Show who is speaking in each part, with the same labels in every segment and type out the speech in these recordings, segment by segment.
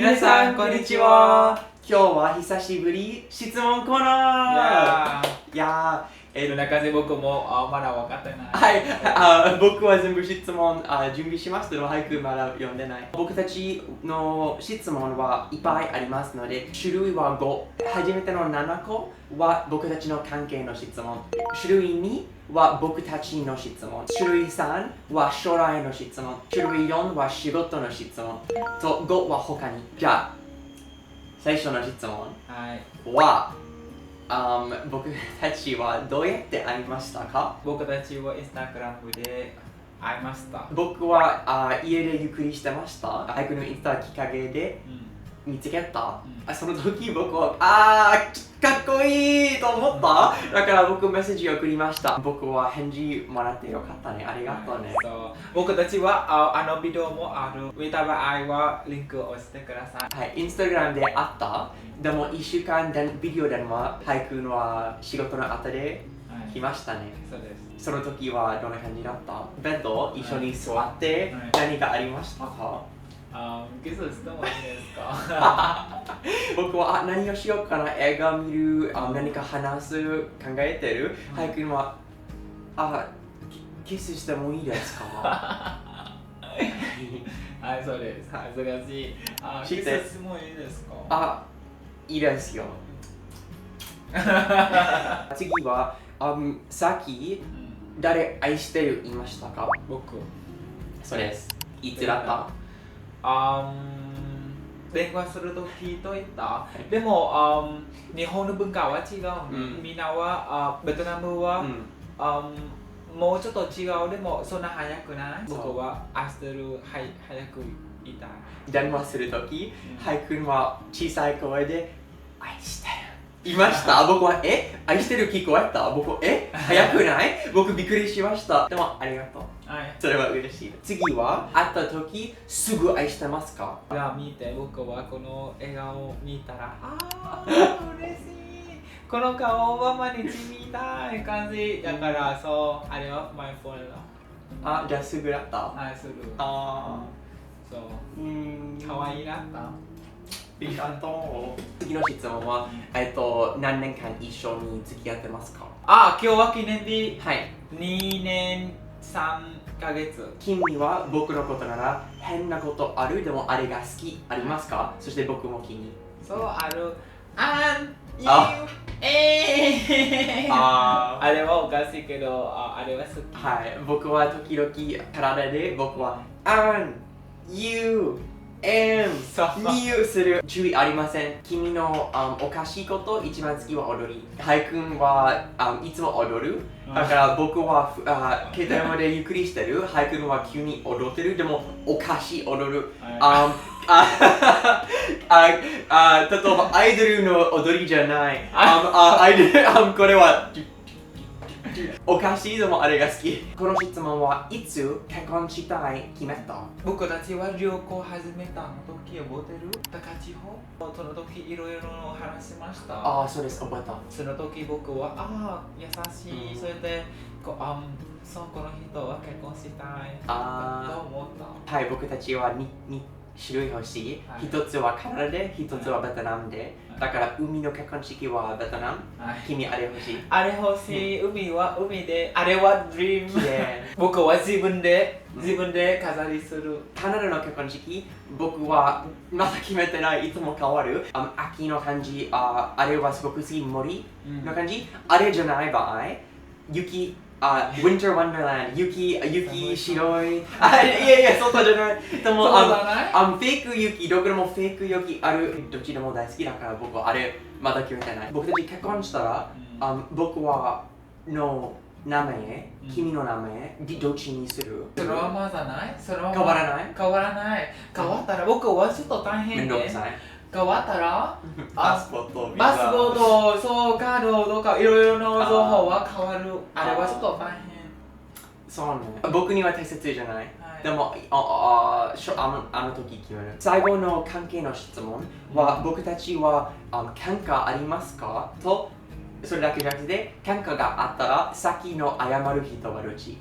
Speaker 1: 皆さんこんにちは。今日は久しぶり質問コーナー。いやー、
Speaker 2: 中で僕もまだ分かってない。
Speaker 1: はい、僕は全部質問準備しました。でも俳句まだ読んでない。僕たちの質問はいっぱいありますので、種類は5。初めての7個は僕たちの関係の質問。種類2は僕たちの質問。種類3は将来の質問。種類4は仕事の質問。と5は他に。じゃあ、最初の質問は、僕たちはどうやって会いましたか？
Speaker 2: 僕たちはインスタグラムで会いました。
Speaker 1: 僕は家でゆっくりしてました。俳句のインスタきっかけで見つけた。その時僕はかっこいいと思った。だから僕メッセージを送りました。僕は返事もらってよかったね。ありがとうね。
Speaker 2: 僕たちはビデオもある。見た場合はリンクを押してください。
Speaker 1: はい、インスタグラムで会った。でも1週間ビデオ電話、俳句の仕事の後で来ましたね。
Speaker 2: そうです。
Speaker 1: その時はどんな感じだった？ベッド一緒に座って何かありましたか？
Speaker 2: キスしてもいいですか？
Speaker 1: 僕は何をしようかな、映画見る、何か話す、考えてる。俳句はキスしてもいいですか？
Speaker 2: はい、そうです。恥ずかしい。キスしてもいいですか？
Speaker 1: いいですよ。次は、さっき誰愛してる言いましたか？
Speaker 2: 僕。
Speaker 1: そうです。いつだった？
Speaker 2: 電話するときと言った。でも、日本の文化は違う。みんなは、ベトナムは、もうちょっと違う。でも、そんな早くない。僕は愛してる、早く言いたい。
Speaker 1: 電話するとき、俳句は小さい声で愛してる言いました。僕は愛してる聞こえた。僕早くない？僕びっくりしました。でもありがとう。それは嬉しい。次は会ったときすぐ愛してますか？
Speaker 2: 見て、僕はこの笑顔を見たら嬉しい。この顔は毎日見たい感じだから、そうあれはマイフォル
Speaker 1: ダ。じゃあすぐだった？
Speaker 2: すぐ。そう可愛いなった。
Speaker 1: ありがとう。次の質問は、何年間一緒に付き合ってますか？
Speaker 2: 今日は記念日。
Speaker 1: はい。
Speaker 2: 2年3ヶ月。
Speaker 1: 君は僕のことなら変なことある？でもあれが好きありますか？そして僕も君。
Speaker 2: そうある。あれはおかしいけど、あれは好き。
Speaker 1: はい。僕は時々体で僕はyou you する。注意ありません。君のおかしいこと、一番好きは踊り。俳句はいつも踊る。だから僕は携帯までゆっくりしてる。俳句は急に踊ってる。でもおかしい踊る。例えばアイドルの踊りじゃない。これはおかしい。でもあれが好き。この質問はいつ結婚したい決めた？
Speaker 2: 僕たちは旅行始めたの時覚えてる？高千穂。その時いろいろ話しました。
Speaker 1: そうです、覚えた。
Speaker 2: その時僕は優しい。それでこの人は結婚したいと思った。
Speaker 1: はい、僕たちは2種類欲しい。一つはカナダで、一つはベトナムで。だから海の結婚式はベトナム。君あれ欲しい？
Speaker 2: あれ欲しい。海は海で。あれはドリーム。僕は自分で飾りする。
Speaker 1: カナダの結婚式、僕はまだ決めてない。いつも変わる。秋の感じ、あれはすごく好き。森の感じ。あれじゃない場合、雪。Winter Wonderland 雪白い。いや外じゃない。でもフェイク雪、どこでもフェイク雪ある。どっちでも大好きだから僕はあれまだ決めてない。僕たち結婚したら、僕はの名前、君の名前どっちにする？
Speaker 2: それはまだない。
Speaker 1: 変わらない？
Speaker 2: 変わらない。変わったら僕はちょっと大変で。
Speaker 1: めんどくさい。
Speaker 2: 変わったら
Speaker 1: パスポート、
Speaker 2: そうカードとかいろいろな情報は変わる。あれはちょっと大変。
Speaker 1: そうね。僕には大切じゃない。でもあの時決める。最後の関係の質問は、僕たちは喧嘩ありますか？とそれだけじゃなくて、喧嘩があったら先の謝る人はどっち？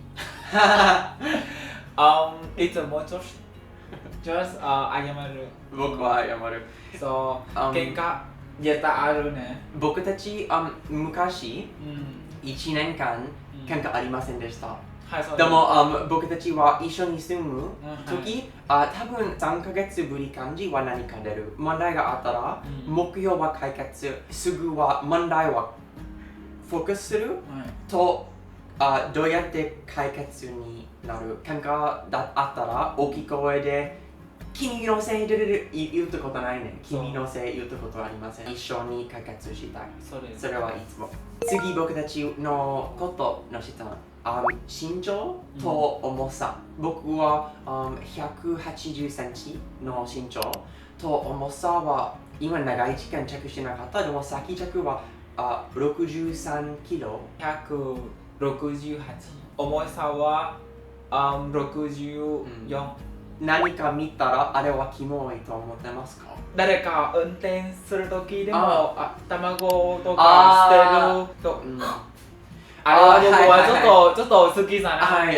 Speaker 2: いつも女子。just 謝る。
Speaker 1: 僕は謝る。
Speaker 2: そう、喧嘩絶対あるね。
Speaker 1: 僕たち昔、1年間喧嘩ありませんでした。でも僕たちは一緒に住む時、多分3ヶ月ぶり感じは何か出る。問題があったら、目標は解決、すぐは問題はフォーカスすると、どうやって解決になる。喧嘩だったら大きい声で君のせいで言ったことないね。君のせい言ったことありません。一緒に解決したい。それはいつも。次僕たちのことの質問。身長と重さ。僕は180センチの身長と重さは今長い時間チェックしてなかった。でも先チェックは63キロ。
Speaker 2: 168。重さは64。
Speaker 1: 何か見たらあれはキモいと思ってますか？
Speaker 2: 誰か運転するときでも卵とか捨てると、あれは僕はちょっと好きじゃない。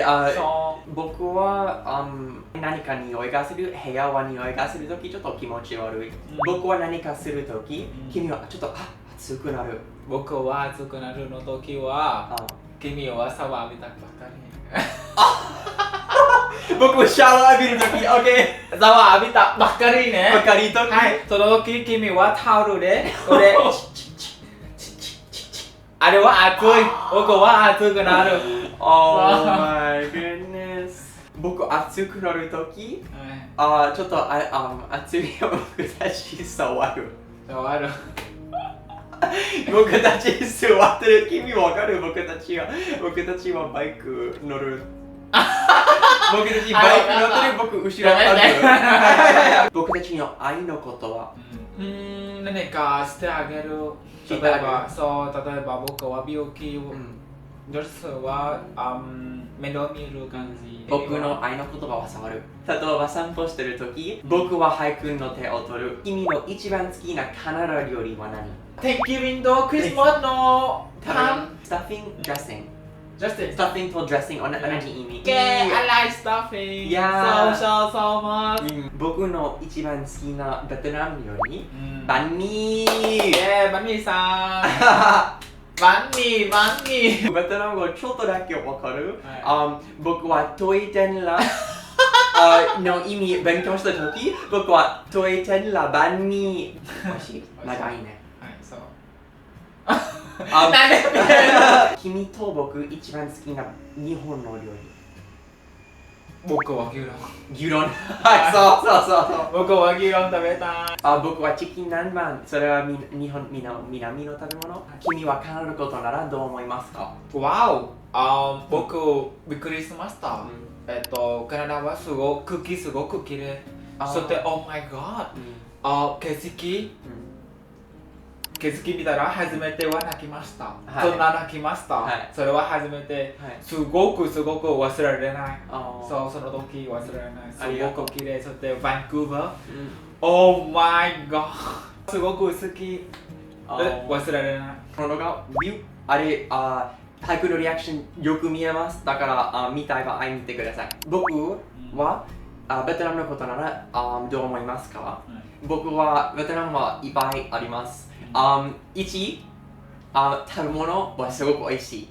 Speaker 1: 僕は何か匂いがする、部屋は匂いがするときちょっと気持ち悪い。僕は何かするとき、君はちょっと熱くなる。
Speaker 2: 僕は熱くなるのときは、君はシャワー浴びたばっかり。
Speaker 1: 僕シャワー浴びるとき、OK。シ
Speaker 2: ャワー浴びたばっかりね。
Speaker 1: ばっかりとき。
Speaker 2: はい。そのとき君はタオルで、あれは熱い。僕は熱くなる。
Speaker 1: Oh my goodness。僕熱くなるとき、ちょっと熱いよ。僕たち触る。僕たち座ってる。君わかる？僕たちはバイク乗る。僕たちバイク乗ってる。僕後ろに僕たちの愛のことは
Speaker 2: 何かしてあげる。例えば僕は病気を女性は面倒見る感じ。
Speaker 1: 僕の愛の言葉は触る。例えば散歩してるとき、僕はハイ君の手を取る。君の一番好きなカナダ料理は何？Thanksgiving
Speaker 2: とクリスマスのパン。
Speaker 1: Stuffing, dressing。Stuffing と dressing 同じ意味。
Speaker 2: I like stuffing so much。
Speaker 1: 僕の一番好きなベトナム料理、バンミ
Speaker 2: ー。バンミーさん。バンミー。
Speaker 1: ベトナム語ちょっとだけわかる？僕はトイテンラの意味勉強したとき、僕はトイテンラバンミー。おいしい？長いね。君と僕一番好きな日本の料理。
Speaker 2: 僕は牛丼。
Speaker 1: 牛丼。はい、そう。
Speaker 2: 僕は牛丼食べたい。
Speaker 1: 僕はチキン南蛮。それは日本南の食べ物。君はカナダことならどう思いますか？
Speaker 2: わお。僕びっくりしました。カナダはすごく綺麗。そして Oh my god。景色見たら初めては泣きました。そんな泣きました。それは初めて。すごく忘れられない。その時忘れられない。すごく綺麗。そしてバンクーバー。Oh my god。すごく好き。忘れられない。
Speaker 1: あれ、ハイクのリアクションよく見えます。だから見たい場合見てください。僕はベトナムのことならどう思いますか？僕はベトナムはいっぱいあります。1、食べ物はすごく美味しい。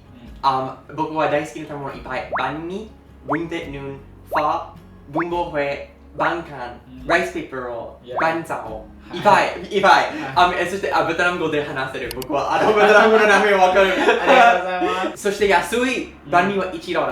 Speaker 1: 僕は大好きな食べ物いっぱい。バンミー、ブンテヌン、ファ、ブンボホエ、バンカン、ライスペーパーロール、バンザオ。いっぱい。そしてベトナム語で話せる。僕はベトナム語の名前わかる。
Speaker 2: ありがとうございます。
Speaker 1: そして安い。バンミーは1ドル。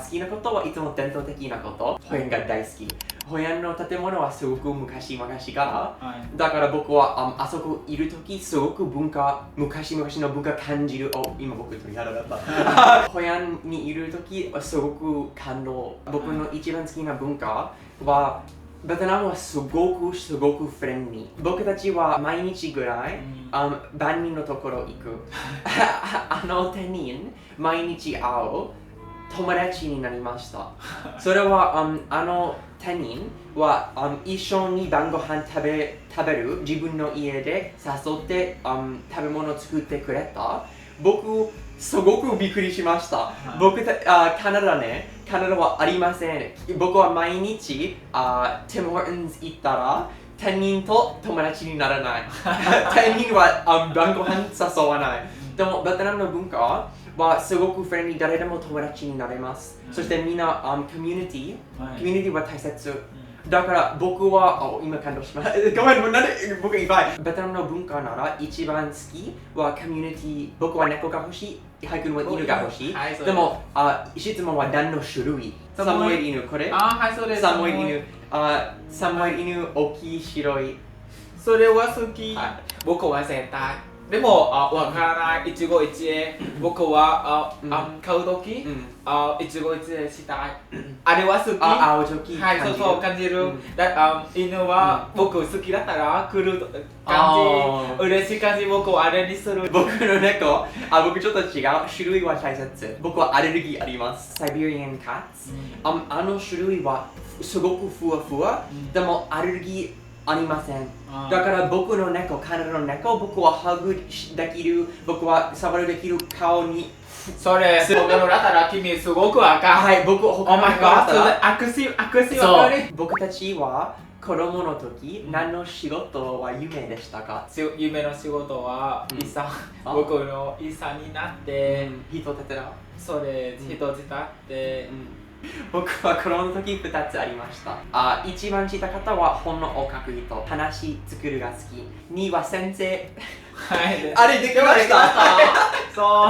Speaker 1: 好きなことはいつも伝統的なこと。ホヤンが大好き。ホヤンの建物はすごく昔から。だから僕はあそこいるときすごく昔の文化感じる。今僕とやらだった。ホヤンにいるときすごく感動。僕の一番好きな文化はベトナムはすごくフレンリー。僕たちは毎日ぐらいバンミーのところ行く。手人毎日会う友達になりました。それは手人は一緒に晩ご飯食べる。自分の家で誘って食べ物を作ってくれた。僕すごくびっくりしました。カナダはありません。僕は毎日ティム・ホートンズ行ったら他人と友達にならない。他人は晩ご飯誘わない。でもベトナムの文化はすごくフレンリー、誰でも友達になれます。そしてみんなコミュニティは大切。だから僕は今感動します。ごめん、なんで僕いっぱい。ベトナムの文化なら一番好きはコミュニティ。僕は猫が欲しい。ハイ君は犬が欲しい。でも質問は何の種類？サモエル犬これ？
Speaker 2: はい、そうです。
Speaker 1: サモエル犬。サモエル犬大きい白い。
Speaker 2: それは好き。僕は絶対。でもわからない。一期一会。僕は買うとき一期一会したい。あれは好き。
Speaker 1: 青チョキ。
Speaker 2: はい、そう感じる。犬は僕好きだったら来る感じ。嬉しい感じ。僕はあれにする。
Speaker 1: 僕の猫、僕ちょっと違う。種類は大切。僕はアレルギーあります。サイベリアンカッツ。あの種類はすごくふわふわ。でもアレルギーありません。だから僕の猫、カナダの猫、僕はハグできる、僕は触るできる顔に。
Speaker 2: それ、他のだったら君すごく赤い。
Speaker 1: はい、僕他のだったら
Speaker 2: 握手わかる。
Speaker 1: 僕たちは子供の時、何の仕事は夢でしたか？
Speaker 2: 夢の仕事は医者。僕の医者になって、
Speaker 1: 人手伝う。
Speaker 2: それ、人手伝って。
Speaker 1: 僕は子供の時2つありました。一番した方は本のを書く人、話作るが好き。2は先生。
Speaker 2: はい、
Speaker 1: あれできました。
Speaker 2: そ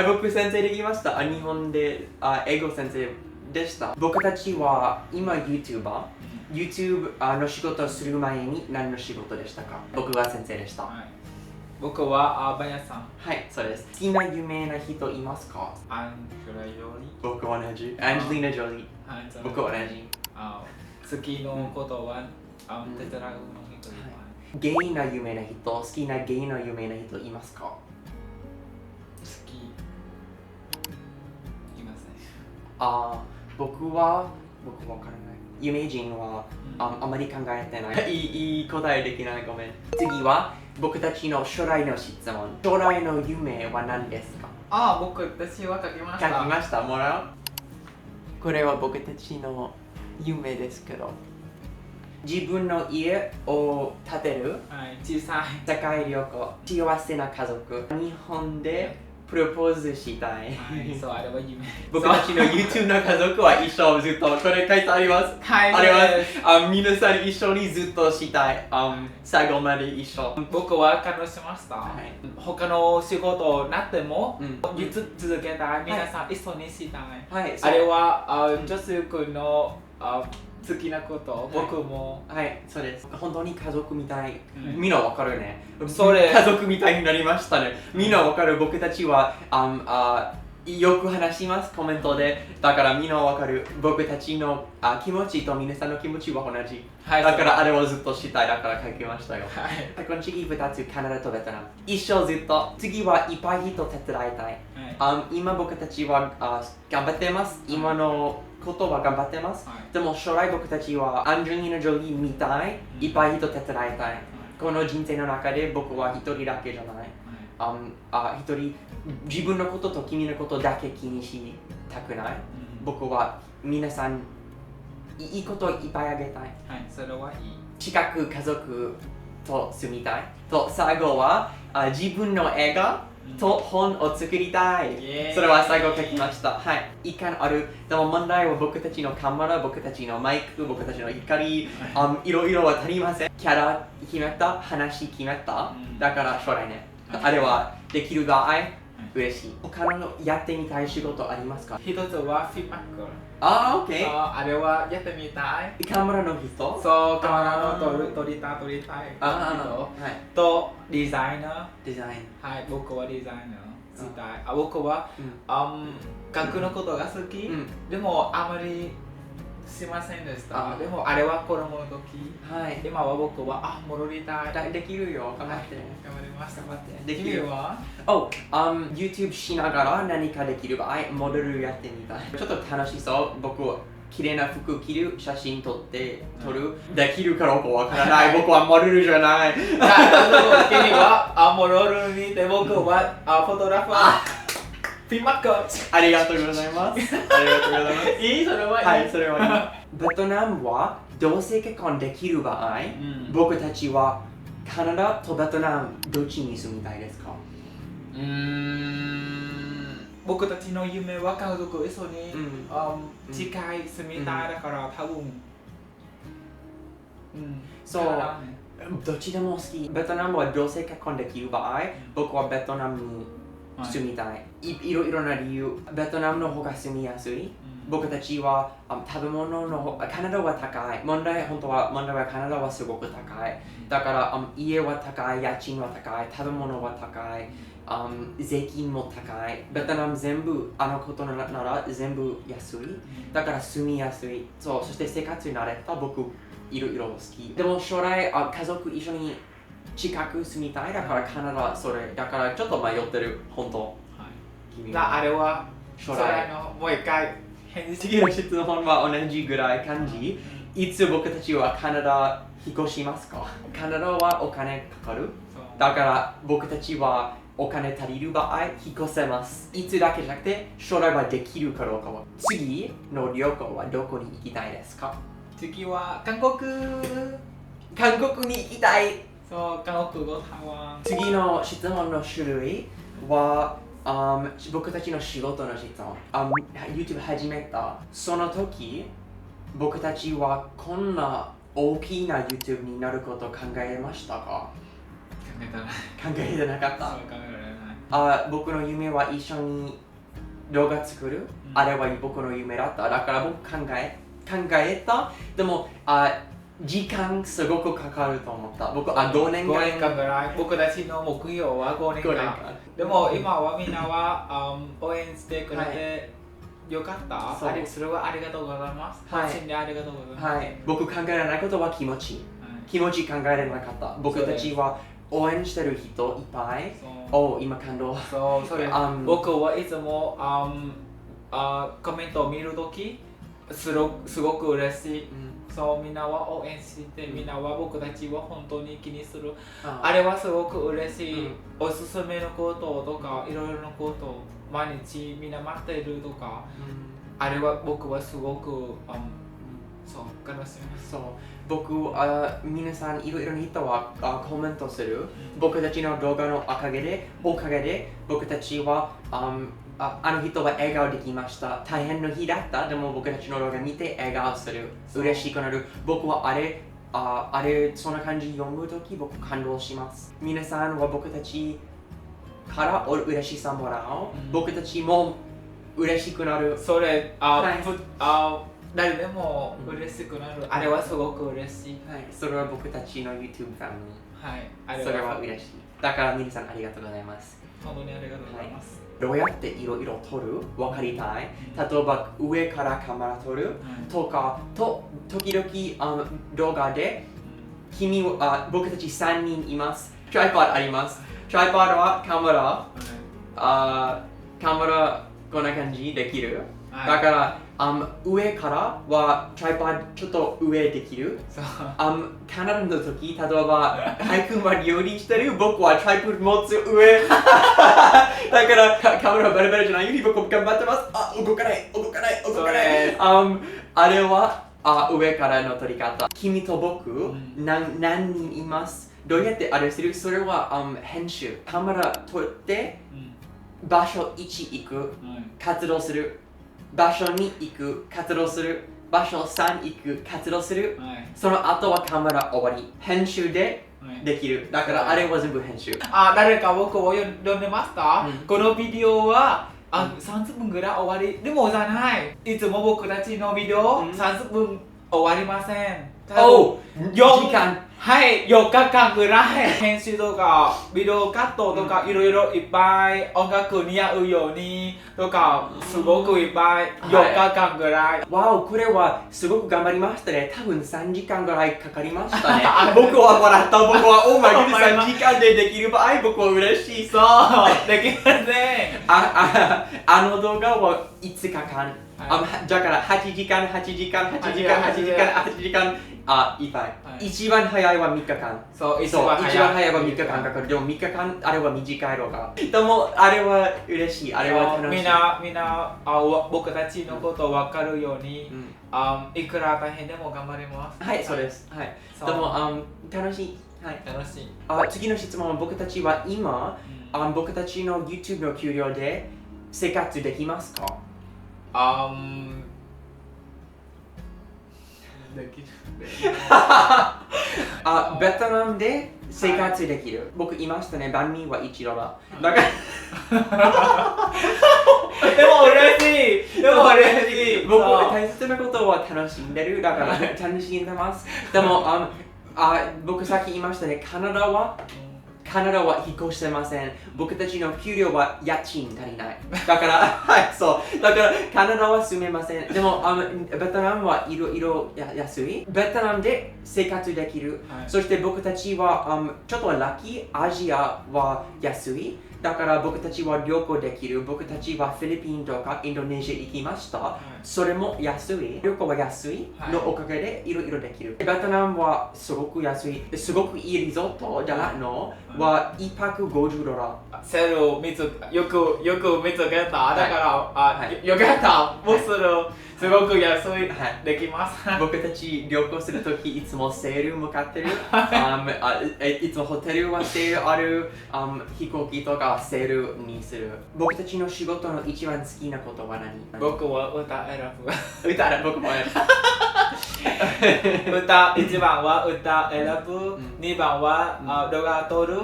Speaker 2: う。
Speaker 1: 僕先生できました。日本で英語先生でした。僕たちは今 YouTube の仕事をする前に何の仕事でしたか？僕は先生でした。
Speaker 2: 僕はバヤさん。
Speaker 1: はい、そうです。好きな有名な人いますか？
Speaker 2: アンジュラ・ジョリー。
Speaker 1: 僕は同じ。アンジェリーナ・ジョリー。僕は同じ。
Speaker 2: 好きのことはテトラグの人います。
Speaker 1: ゲイな有名な人、好きなゲイの有名な人いますか？好
Speaker 2: き。いません。
Speaker 1: 僕は分からない。有名人はあまり考えてない。いい答えできない。ごめん。次は僕たちの将来の質問。将来の夢は何ですか？
Speaker 2: 私は書きました。
Speaker 1: 書きました。もらう？これは僕たちの夢ですけど。自分の家を建てる。
Speaker 2: 小さい。
Speaker 1: 世界旅行。幸せな家族。日本でプロポーズしたい。
Speaker 2: そう、あれは夢。
Speaker 1: 僕たちの YouTube の家族は一緒ずっと。これ書いてあります。
Speaker 2: はい。
Speaker 1: あります。皆さん一緒にずっとしたい。最後まで一緒。
Speaker 2: 僕は感動しました。他の仕事になっても、続けたい。皆さん一緒にしたい。あれは、女性君の好きなこと、僕も。
Speaker 1: はい、そうです。本当に家族みたい。みんなわかるね。
Speaker 2: それ。
Speaker 1: 家族みたいになりましたね。みんなわかる。僕たちはよく話します、コメントで。だからみんなわかる。僕たちの気持ちと皆さんの気持ちは同じ。だからあれをずっとしたい。だから書きましたよ。この次2つ、カナダとベトナム。一生ずっと。次はいっぱい人手伝いたい。今僕たちは頑張ってます。今のことは頑張ってます。でも将来僕たちはアンジェリーナ・ジョリーみたい、いっぱい人手伝いたい。この人生の中で僕は一人だけじゃない。一人、自分のことと君のことだけ気にしたくない。僕は皆さん、いいことをいっぱいあげたい。
Speaker 2: それはいい。
Speaker 1: 近く家族と住みたい。と最後は自分の映画と本を作りたい。それは最後書きました。はい。いかんある。でも問題は僕たちのカメラ、僕たちのマイク、僕たちの怒り、いろいろは足りません。キャラ決めた、話決めた。だから将来ね。あれはできる場合、嬉しい。他のやってみたい仕事ありますか？
Speaker 2: 一つはフィードバック。
Speaker 1: OK。
Speaker 2: あれはやってみたい。
Speaker 1: カメラの人？
Speaker 2: そう、カメラの撮りたい人。と、デザイナー。
Speaker 1: デザイン。
Speaker 2: はい、僕はデザイナーしたい。僕は学のことが好き。でもあまりしませんでした。でもあれは子供の時。今は僕は戻りたい。
Speaker 1: できるよ。頑張って。
Speaker 2: 頑張ります。頑張って。
Speaker 1: できるよ。YouTube しながら何かできる場合、モデルやってみたい。ちょっと楽しそう。僕綺麗な服着る写真撮るできるかどうかわからない僕はモデルじゃない
Speaker 2: 君はモデルにで僕はフォトグラファーピンマック
Speaker 1: ありがとうございます。ありがとうございます。
Speaker 2: いいそれはいい。
Speaker 1: はい、それはいい。ベトナムは同性結婚できる場合、僕たちはカナダとベトナムどっちに住みたいですか？
Speaker 2: 僕たちの夢は家族一緒に近い住みたいだから多分
Speaker 1: そう。どっちでも好き。ベトナムは同性結婚できる場合、僕はベトナムに住みたい。いろいろな理由。ベトナムの方が住みやすい。僕たちは食べ物の方、カナダは高い。問題はカナダはすごく高い。だから家は高い、家賃は高い、食べ物は高い、税金も高い。ベトナム全部ことなら全部安い。だから住みやすい。そして生活に慣れた僕いろいろ好き。でも将来家族一緒に近く住みたいだからカナダそれだからちょっと迷ってる本当。
Speaker 2: あれは
Speaker 1: 将来
Speaker 2: のもう一回
Speaker 1: 次の質問は同じぐらい感じ。いつ僕たちはカナダ引っ越しますか？カナダはお金かかる。だから僕たちはお金足りる場合引っ越せます。いつだけじゃなくて将来はできるかどうかは。次の旅行はどこに行きたいですか？
Speaker 2: 次は韓国
Speaker 1: に行きたい。
Speaker 2: そう韓国語台湾。
Speaker 1: 次の質問の種類は僕たちの仕事の質問。YouTube 始めたその時僕たちはこんな大きな YouTube になることを考えましたか？考えてなかった。僕の夢は一緒に動画作る。あれは僕の夢だった。だから僕考えた。でも時間すごくかかると思った。僕は5年間
Speaker 2: ぐらい。僕たちの目標は5年間。でも今はみんなは応援してくれてよかった。それはありがとうございます。本心でありがとうございます。
Speaker 1: 僕考えられないことは気持ち。気持ち考えられなかった。僕たちは応援してる人いっぱい。今感動。
Speaker 2: 僕はいつもコメントを見るときすごく嬉しい。そうみんなは応援してみんなは僕たちは本当に気にする。あれはすごく嬉しい。おすすめのこととかいろいろなこと毎日みんな待ってるとか、あれは僕はすごくそう楽しみます。
Speaker 1: そう皆さんいろいろな人はコメントする。僕たちの動画のおかげで僕たちはあの人は笑顔できました。大変な日だった。でも僕たちの動画見て笑顔する。嬉しくなる。僕はそんな感じ読むとき僕感動します。皆さんは僕たちから嬉しさもらおう。僕たちも嬉しくなる。
Speaker 2: それ誰でも嬉しくなる。あれはすごく嬉しい。
Speaker 1: それは僕たちの YouTube ファミリー。それは嬉しい。だから皆さんありがとうございます。
Speaker 2: 本当にありがとうございます。
Speaker 1: どうやっていろいろ撮る分かりたい。例えば上からカメラ撮るとか時々動画で僕たち3人います。トライポッドあります。トライポッドはカメラこんな感じできる。だから上からはトライポッドちょっと上できる。カナダの時、例えばハイ君は料理してる。僕はトライポッド持つ上。だからカメラバレバレじゃないように僕頑張ってます。動かない。あれは上からの撮り方。君と僕何人います。どうやってあれする？それは編集。カメラ撮って場所1行く。活動する。場所2行く、活動する。場所3行く、活動する。その後はカメラ終わり。編集でできる。だからあれは全部編集。
Speaker 2: 誰か僕を読んでますか？このビデオは30分ぐらい終わり。でもじゃない。いつも僕たちのビデオ30分終わりません。
Speaker 1: 4時間。
Speaker 2: 4日間ぐらい編集とかビデオカットとかいろいろいっぱい音楽に合うようにとかすごくいっぱい4日間ぐらい。
Speaker 1: これはすごく頑張りましたね。多分3時間ぐらいかかりましたね。僕は笑った。僕はオーマイグ3時間でできる場合僕は嬉しい。
Speaker 2: そうできるね。
Speaker 1: あの動画は5日間だから8時間、8時間、8時間、8時間、8時間、いっぱい。一番早いは3日間。
Speaker 2: そう、
Speaker 1: 一番早いは3日間かかる。でも3日間、あれは短いのか。でも、あれは嬉しい。あれは楽しい。
Speaker 2: みんな僕たちのことを分かるように、いくら大変でも頑張ります。
Speaker 1: はい、そうです。はい。でも、楽しい。はい。
Speaker 2: 楽しい。
Speaker 1: 次の質問は僕たちは今、僕たちの YouTube の給料で生活できますか？
Speaker 2: できる。
Speaker 1: ベトナムで生活できる。僕言いましたね、バンミーは1ドル。だから
Speaker 2: でも嬉しい。でも嬉しい。
Speaker 1: 僕大切なことは楽しんでる。だから楽しんでます。でも僕さっき言いましたね、カナダは引っ越してません。僕たちの給料は家賃足りない。だから、はい、そう。だからカナダは住めません。でもベトナムはいろいろ安い。ベトナムで生活できる。そして僕たちはちょっとラッキー、アジアは安い。だから僕たちは旅行できる。僕たちはフィリピンとかインドネシア行きました。それも安い。旅行は安いのおかげでいろいろできる。ベトナムはすごく安い。すごくいいリゾートじゃないのは1泊50ドル。
Speaker 2: セールよく見つけた。だから、よかった。もうすごく安い。できます。
Speaker 1: 僕たち旅行するときいつもセール向かってる。いつもホテルはセールある。飛行機とかセールにする。僕たちの仕事の一番好きなことは何？
Speaker 2: 僕は歌選ぶ。
Speaker 1: 僕も選
Speaker 2: ぶ。1番は歌選ぶ。2番は動画撮る。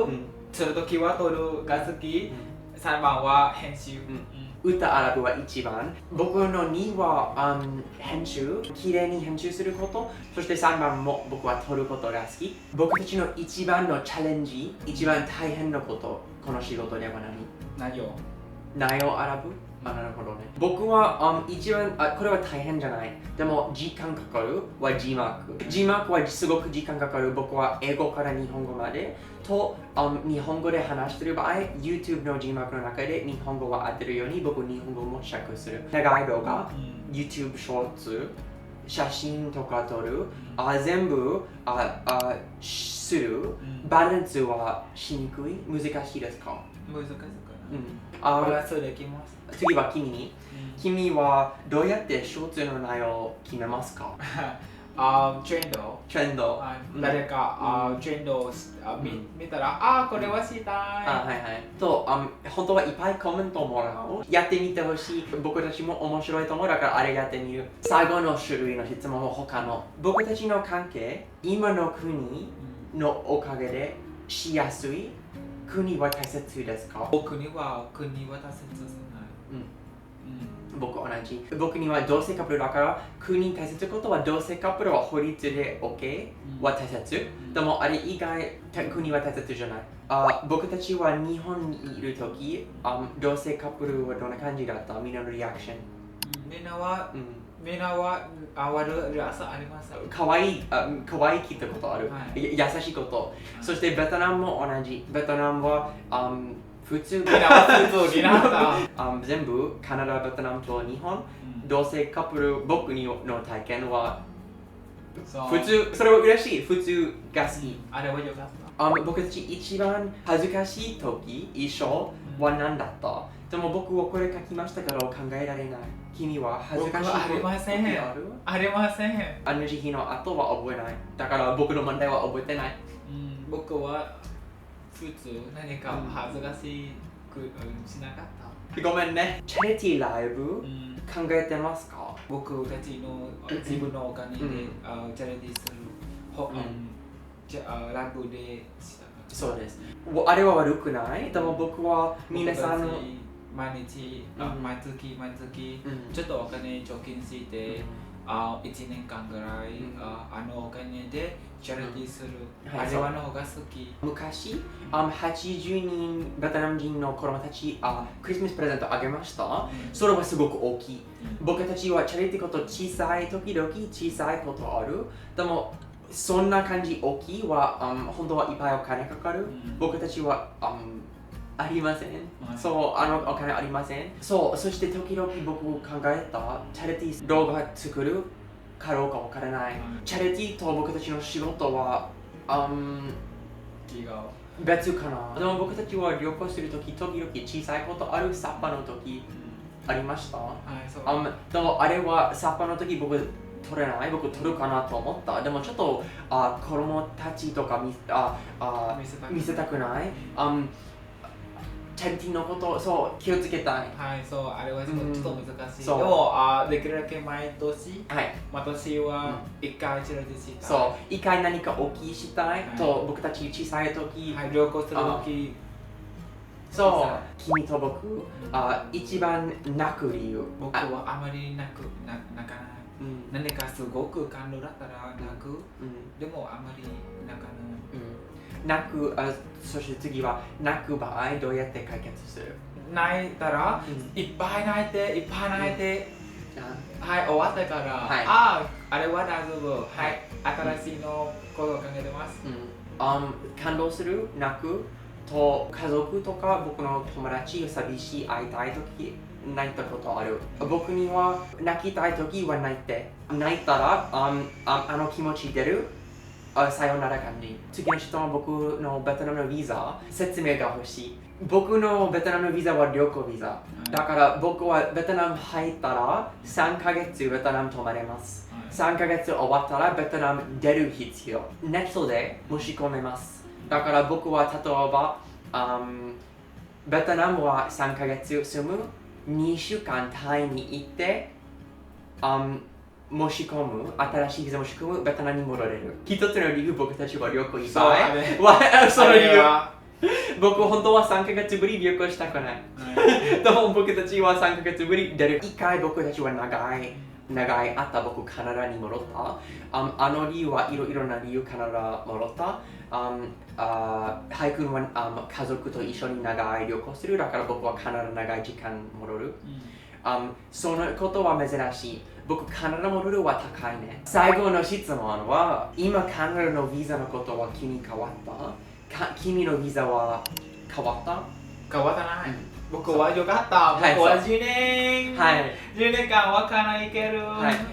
Speaker 2: するときは撮るが好き。3番は編集。
Speaker 1: 歌選ぶは1番。僕の2は編集。きれいに編集すること。そして3番も僕は撮ることが好き。僕たちの一番のチャレンジ、一番大変なこと、この仕事では
Speaker 2: 何を
Speaker 1: 選ぶ？なるほどね。僕は一番これは大変じゃない。でも時間かかるは字幕。字幕はすごく時間かかる。僕は英語から日本語までと日本語で話している場合、YouTube の字幕の中で日本語は合ってるように僕日本語もチェックする。長い動画、YouTube ショーツ、写真とか撮る、全部する。バランスはしにくい？難しいですか？
Speaker 2: 難しいか
Speaker 1: な。
Speaker 2: バランスできます。
Speaker 1: 次は君に。君はどうやってショーツの内容を決めますか？
Speaker 2: トレンド。誰かトレンドを見たら、これは知りたい。
Speaker 1: はいはい。本当はいっぱいコメントもらう。やってみてほしい。僕たちも面白いと思う。だからあれやってみる。最後の種類の質問は他の。僕たちの関係、今の国のおかげでしやすい。国は大切ですか？
Speaker 2: 国は大切じゃない。
Speaker 1: 僕同じ。僕には同性カップルだから国大切なことは同性カップルは法律で OK は大切。でもあれ以外国は大切じゃない。僕たちは日本にいるとき同性カップルはどんな感じだった？みんなのリアクション。
Speaker 2: みんなは悪い朝あります。
Speaker 1: かわいい聞いたことある。優しいこと。そしてベトナムも同じ。ベトナムは普通全部カナダ、ベトナムと日本、同性カップル僕の体験は普通、それは嬉しい。普通が好き。
Speaker 2: あれはよかった。
Speaker 1: 僕たち一番恥ずかしい時、一緒は何だった？でも僕はこれ書きましたけど考えられない。君は恥ずかしいこと
Speaker 2: ありません。ありません。
Speaker 1: あの時期の後は覚えない。だから僕の問題は覚えてない。
Speaker 2: 僕は普通何か恥ずかしくしなかった。
Speaker 1: ごめんね。チャリティーライブ考えてますか？
Speaker 2: 僕たちの自分のお金でチャリティーするライブでした。
Speaker 1: そうです。あれは悪くない。でも僕は皆さんの
Speaker 2: 毎月ちょっとお金貯金して1年間ぐらいお金でチャリティーする。あれはの方が好き。
Speaker 1: 昔80人ベトナム人の子供たちクリスマスプレゼントあげました。それはすごく大きい。僕たちはチャリティーこと小さい時々小さいことある。でもそんな感じ大きいは本当はいっぱいお金かかる。僕たちはありません。そう、お金ありません。そう、そして時々僕考えた、チャリティー動画作るかどうかわからない。チャリティーと僕たちの仕事は、
Speaker 2: 違う。
Speaker 1: 別かな。でも僕たちは旅行するとき、時々小さいことあるサッパの時ありました。でもあれはサッパの時僕取れない、僕取るかなと思った。でもちょっと子供たちとか見せたくない。チャリティーのことそう気をつけたい。
Speaker 2: はい、そうあれはちょっと難しい。でもできるだけ毎年、私は1回チャリティーしたい。
Speaker 1: そう、1回何か大きいしたいと僕たち小さい時、
Speaker 2: 旅行する時。
Speaker 1: そう、君と僕、一番泣く理由。
Speaker 2: 僕はあまり泣かない。何かすごく感動だったら泣く。でもあまり泣かない。
Speaker 1: 泣く、そして次は泣く場合どうやって解決する？
Speaker 2: 泣いたら、いっぱい泣いて、はい、終わってから、あれは大丈夫。はい、新しいのことを考えてます。
Speaker 1: 感動する、泣くと家族とか僕の友達寂しい会いたい時泣いたことある。僕には泣きたい時は泣いたらあの気持ち出る。さよなら感じ。次の人は僕のベトナムのビザ説明が欲しい。僕のベトナムのビザは旅行ビザ。だから僕はベトナム入ったら3ヶ月ベトナム泊まれます。3ヶ月終わったらベトナム出る必要。ネットで申し込めます。だから僕は例えばベトナムは3ヶ月住む。2週間タイに行って申し込む、新しいビザ申し込む、ベトナムに戻れる。一つの理由、僕たちは旅行いっぱい。その理由。僕本当は3ヶ月ぶり旅行したくない。でも僕たちは3ヶ月ぶり出る。1回僕たちは長い間僕カナダに戻った。理由はいろいろな理由カナダ戻った。ハイ君は家族と一緒に長い旅行する。だから僕はカナダ長い時間戻る。そのことは珍しい。僕、カナダ戻るは高いね。最後の質問は、今カナダのビザのことは気に変わった？君のビザは変わった？
Speaker 2: 変わったない。僕はよかった。僕は10年間はカナダ行ける。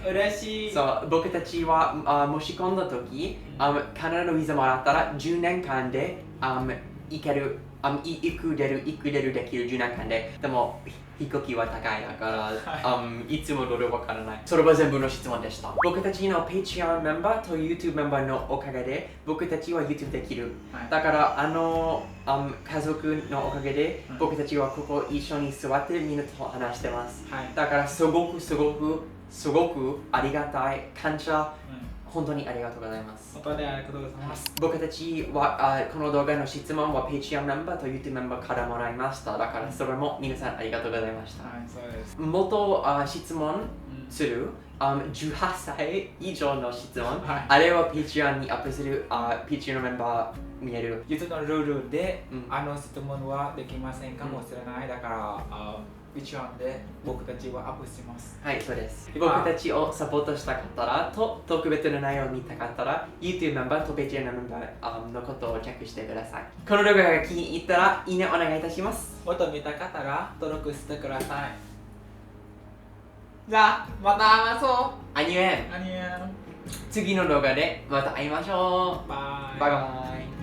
Speaker 2: 嬉しい。
Speaker 1: そう、僕たちは申し込んだ時、カナダのビザもらったら10年間で行ける。行く出るできる10年間で。でも飛行機は高いだから、いつもどれわからない。それは全部の質問でした。僕たちの Patreon メンバーと YouTube メンバーのおかげで僕たちは YouTube できる。だから家族のおかげで僕たちはここ一緒に座ってみんなと話してます。だからすごくありがたい。感謝。本当にありがとうございます。
Speaker 2: 本当にありがとうございます。
Speaker 1: 僕たちはこの動画の質問は Patreon メンバーと YouTube メンバーからもらいました。だからそれも皆さんありがとうございました。
Speaker 2: そうです。
Speaker 1: もっと質問する18歳以上の質問、あれは Patreon にアップする。Patreon のメンバー見える。
Speaker 2: YouTube のルールで質問はできませんかもしれない。だからPatreon で僕たちはアップします。
Speaker 1: はい、そうです。僕たちをサポートしたかったらと特別な内容を見たかったら YouTube メンバーと Patreon のメンバーのことをチェックしてください。この動画が気に入ったらいいねお願いいたします。
Speaker 2: もっと見たかったら登録してください。じゃあまた会いましょう。
Speaker 1: アニメン。次の動画でまた会いましょう。
Speaker 2: バイ
Speaker 1: バイ。